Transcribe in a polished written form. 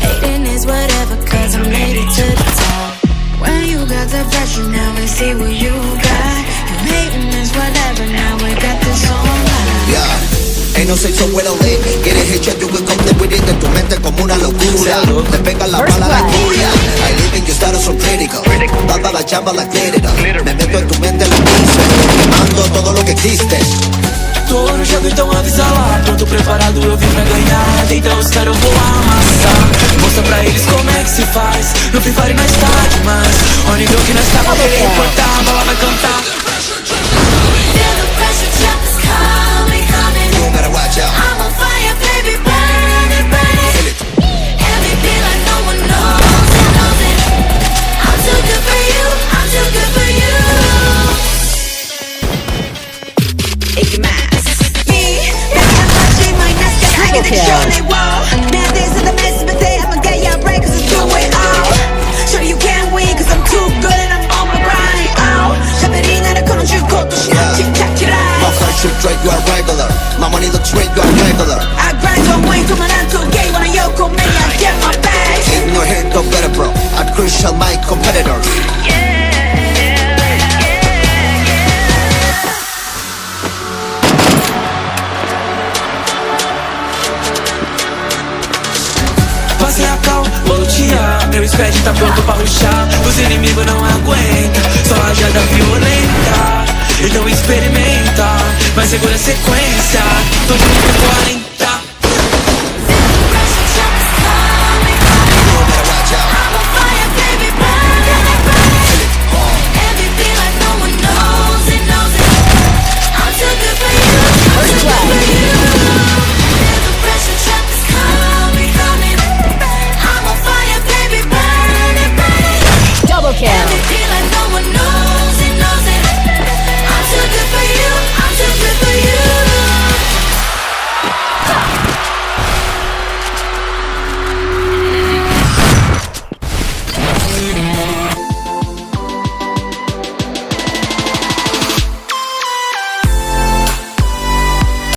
Hating is whatever, cause I'm made it to the top. When you got the pressure, now we see what you got. You hating is whatever, now we got this on live. Yeah, ain't no say so well lit. Quieres echar tu con the within de tu mente como una locura. Te pega la bala la curia. I live in your status so critical. Dada la chamba la glitter. Me meto en tu mente la pizza. Quemando todo lo que existe. Tô no jogo, então avisa lá. Pronto, preparado, eu vim pra ganhar. Então os caras eu vou amassar. Mostra pra eles como é que se faz. No Free Fire nós tá demais. Olha o nível que nós tá, poder importar. A bola vai cantar. Feel the pressure, jump is coming, coming. You better watch out. I'm on fire, baby, burn it, burn it. MVP like no one knows it. I'm too good for you, I'm too good for you. Icky Mask. Me, 내가 마치 마이너스 하게 되기 전에 wow. 내 대해서 다 mess but they I'ma get ya break cause I do it all. Sure you can't win cause I'm too good and I'm on my grind. Oh, 샤벨이 나를 걸어주고 또 신나 틱탁티라. My culture straight, you are regular. My money looks straight, you are regular. I grind on way 그만한 두 개 wanna 요코 me I get my bag. In your head, go better, bro. I crucial my competitors. Passei a cal, vou lutear. Meu squad tá pronto pra rushar. Os inimigos não aguentam, só rajada violenta. Então experimenta, mas segura a sequência. Todo mundo com a lenda.